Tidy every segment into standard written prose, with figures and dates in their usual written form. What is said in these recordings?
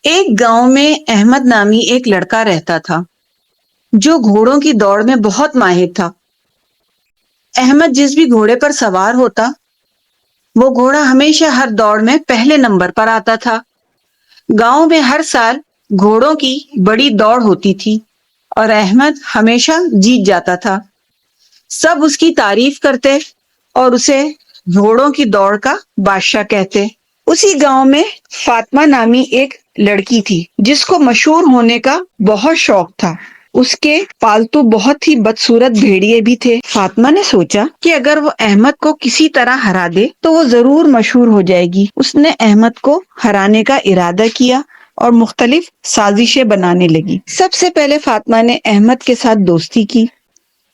ایک گاؤں میں احمد نامی ایک لڑکا رہتا تھا جو گھوڑوں کی دوڑ میں بہت ماہر تھا۔ احمد جس بھی گھوڑے پر سوار ہوتا وہ گھوڑا ہمیشہ ہر دوڑ میں پہلے نمبر پر آتا تھا۔ گاؤں میں ہر سال گھوڑوں کی بڑی دوڑ ہوتی تھی اور احمد ہمیشہ جیت جاتا تھا۔ سب اس کی تعریف کرتے اور اسے گھوڑوں کی دوڑ کا بادشاہ کہتے۔ اسی گاؤں میں فاطمہ نامی ایک لڑکی تھی جس کو مشہور ہونے کا بہت شوق تھا۔ اس کے پالتو بہت ہی بدصورت بھیڑیے بھی تھے۔ فاطمہ نے سوچا کہ اگر وہ احمد کو کسی طرح ہرا دے تو وہ ضرور مشہور ہو جائے گی۔ اس نے احمد کو ہرانے کا ارادہ کیا اور مختلف سازشیں بنانے لگی۔ سب سے پہلے فاطمہ نے احمد کے ساتھ دوستی کی،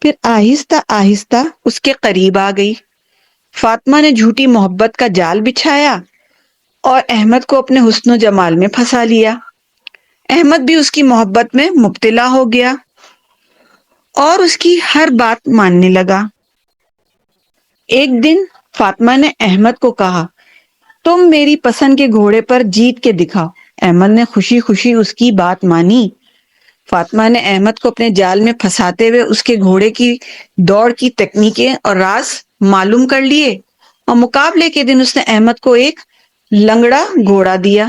پھر آہستہ آہستہ اس کے قریب آ گئی۔ فاطمہ نے جھوٹی محبت کا جال بچھایا اور احمد کو اپنے حسن و جمال میں پھنسا لیا۔ احمد بھی اس کی محبت میں مبتلا ہو گیا اور اس کی ہر بات ماننے لگا۔ ایک دن فاطمہ نے احمد کو کہا، تم میری پسند کے گھوڑے پر جیت کے دکھاؤ۔ احمد نے خوشی خوشی اس کی بات مانی۔ فاطمہ نے احمد کو اپنے جال میں پھنساتے ہوئے اس کے گھوڑے کی دوڑ کی تکنیکیں اور راز معلوم کر لیے، اور مقابلے کے دن اس نے احمد کو ایک لنگڑا گھوڑا دیا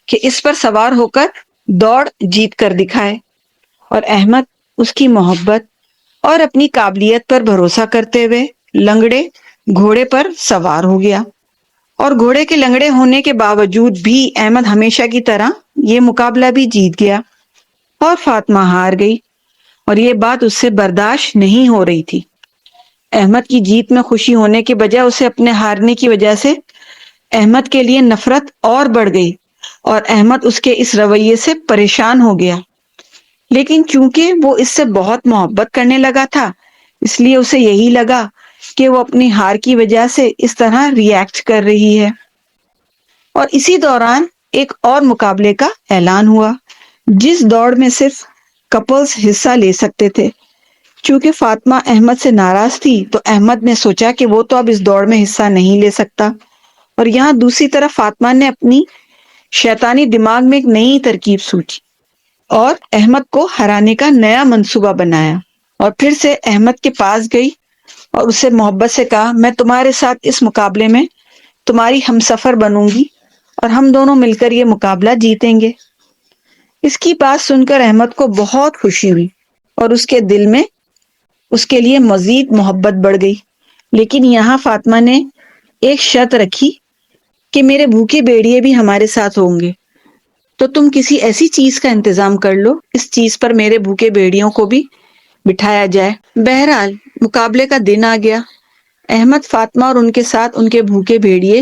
کہ اس پر سوار ہو کر دوڑ جیت کر دکھائے، اور احمد اس کی محبت اور اپنی قابلیت پر بھروسہ کرتے ہوئے لنگڑے گھوڑے پر سوار ہو گیا، اور گھوڑے کے لنگڑے ہونے کے باوجود بھی احمد ہمیشہ کی طرح یہ مقابلہ بھی جیت گیا اور فاطمہ ہار گئی، اور یہ بات اس سے برداشت نہیں ہو رہی تھی۔ احمد کی جیت میں خوشی ہونے کے بجائے اسے اپنے ہارنے کی وجہ سے احمد کے لیے نفرت اور بڑھ گئی، اور احمد اس کے اس رویے سے پریشان ہو گیا۔ لیکن چونکہ وہ اس سے بہت محبت کرنے لگا تھا، اس لیے اسے یہی لگا کہ وہ اپنی ہار کی وجہ سے اس طرح ری ایکٹ کر رہی ہے۔ اور اسی دوران ایک اور مقابلے کا اعلان ہوا جس دوڑ میں صرف کپلز حصہ لے سکتے تھے۔ چونکہ فاطمہ احمد سے ناراض تھی تو احمد نے سوچا کہ وہ تو اب اس دوڑ میں حصہ نہیں لے سکتا، اور یہاں دوسری طرف فاطمہ نے اپنی شیطانی دماغ میں ایک نئی ترکیب سوچی اور احمد کو ہرانے کا نیا منصوبہ بنایا، اور پھر سے احمد کے پاس گئی اور اسے محبت سے کہا، میں تمہارے ساتھ اس مقابلے میں تمہاری ہمسفر بنوں گی اور ہم دونوں مل کر یہ مقابلہ جیتیں گے۔ اس کی بات سن کر احمد کو بہت خوشی ہوئی اور اس کے دل میں اس کے لیے مزید محبت بڑھ گئی۔ لیکن یہاں فاطمہ نے ایک شرط رکھی کہ میرے بھوکے بھیڑیے بھی ہمارے ساتھ ہوں گے، تو تم کسی ایسی چیز کا انتظام کر لو اس چیز پر میرے بھوکے بھیڑیوں کو بھی بٹھایا جائے۔ بہرحال مقابلے کا دن آ گیا۔ احمد، فاطمہ اور ان کے ساتھ ان کے بھوکے بھیڑیے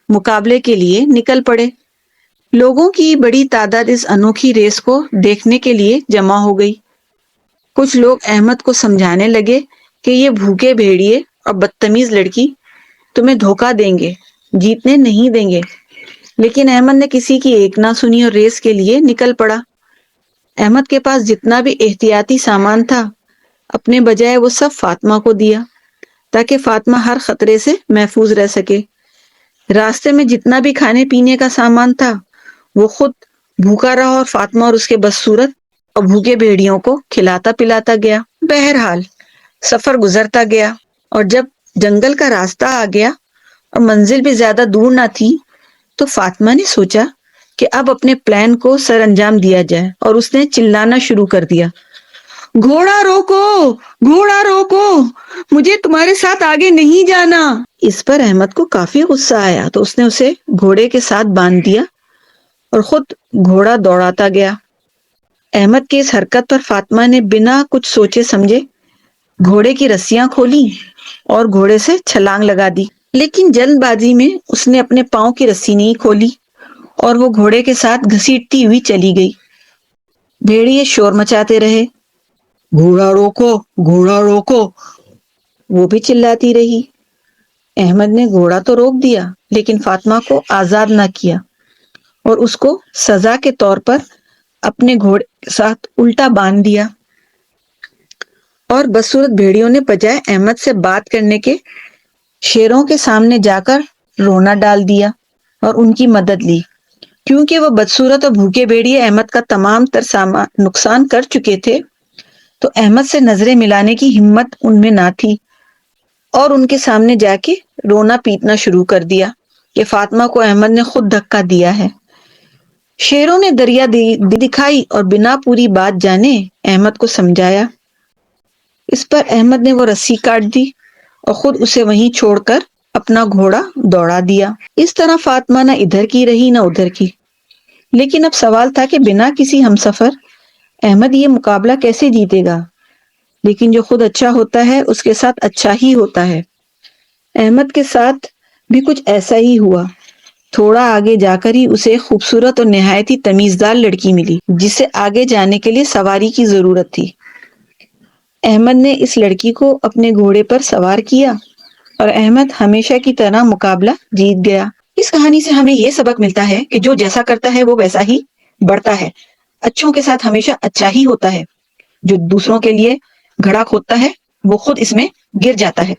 مقابلے کے لیے نکل پڑے۔ لوگوں کی بڑی تعداد اس انوکھی ریس کو دیکھنے کے لیے جمع ہو گئی۔ کچھ لوگ احمد کو سمجھانے لگے کہ یہ بھوکے بھیڑیے اور بدتمیز لڑکی تمہیں دھوکہ دیں گے، جیتنے نہیں دیں گے، لیکن احمد نے کسی کی ایک نہ سنی اور ریس کے لیے نکل پڑا۔ احمد کے پاس جتنا بھی احتیاطی سامان تھا اپنے بجائے وہ سب فاطمہ کو دیا تاکہ فاطمہ ہر خطرے سے محفوظ رہ سکے۔ راستے میں جتنا بھی کھانے پینے کا سامان تھا وہ خود بھوکا رہا اور فاطمہ اور اس کے بدصورت اور بھوکے بھیڑیوں کو کھلاتا پلاتا گیا۔ بہرحال سفر گزرتا گیا، اور جب جنگل کا راستہ آ گیا اور منزل بھی زیادہ دور نہ تھی تو فاطمہ نے سوچا کہ اب اپنے پلان کو سر انجام دیا جائے، اور اس نے چلانا شروع کر دیا، گھوڑا روکو، گھوڑا روکو، مجھے تمہارے ساتھ آگے نہیں جانا۔ اس پر احمد کو کافی غصہ آیا تو اس نے اسے گھوڑے کے ساتھ باندھ دیا اور خود گھوڑا دوڑاتا گیا۔ احمد کی اس حرکت پر فاطمہ نے بنا کچھ سوچے سمجھے گھوڑے کی رسیاں کھولی اور گھوڑے سے چھلانگ لگا دی، لیکن جلد بازی میں اس نے اپنے پاؤں کی رسی نہیں کھولی اور وہ گھوڑے کے ساتھ گھسیٹتی ہوئی چلی گئی۔ بھیڑیے شور مچاتے رہے، گھوڑا روکو، گھوڑا روکو، وہ بھی چلاتی رہی۔ احمد نے گھوڑا تو روک دیا لیکن فاطمہ کو آزاد نہ کیا، اور اس کو سزا کے طور پر اپنے گھوڑے کے ساتھ الٹا باندھ دیا، اور بدصورت بھیڑیوں نے بجائے احمد سے بات کرنے کے شیروں کے سامنے جا کر رونا ڈال دیا اور ان کی مدد لی۔ کیونکہ وہ بدصورت اور بھوکے بھیڑیے احمد کا تمام تر سامان نقصان کر چکے تھے، تو احمد سے نظریں ملانے کی ہمت ان میں نہ تھی، اور ان کے سامنے جا کے رونا پیٹنا شروع کر دیا کہ فاطمہ کو احمد نے خود دھکا دیا ہے۔ شیروں نے دریا دکھائی اور بنا پوری بات جانے احمد کو سمجھایا۔ اس پر احمد نے وہ رسی کاٹ دی اور خود اسے وہیں چھوڑ کر اپنا گھوڑا دوڑا دیا۔ اس طرح فاطمہ نہ ادھر کی رہی نہ ادھر کی، لیکن اب سوال تھا کہ بنا کسی ہمسفر احمد یہ مقابلہ کیسے جیتے گا؟ لیکن جو خود اچھا ہوتا ہے اس کے ساتھ اچھا ہی ہوتا ہے۔ احمد کے ساتھ بھی کچھ ایسا ہی ہوا۔ تھوڑا آگے جا کر ہی اسے خوبصورت اور نہایت ہی تمیزدار لڑکی ملی، جسے آگے جانے کے لیے سواری کی ضرورت تھی۔ احمد نے اس لڑکی کو اپنے گھوڑے پر سوار کیا اور احمد ہمیشہ کی طرح مقابلہ جیت گیا۔ اس کہانی سے ہمیں یہ سبق ملتا ہے کہ جو جیسا کرتا ہے وہ ویسا ہی بڑھتا ہے۔ اچھوں کے ساتھ ہمیشہ اچھا ہی ہوتا ہے۔ جو دوسروں کے لیے گھڑا کھودتا ہے وہ خود اس میں گر جاتا ہے۔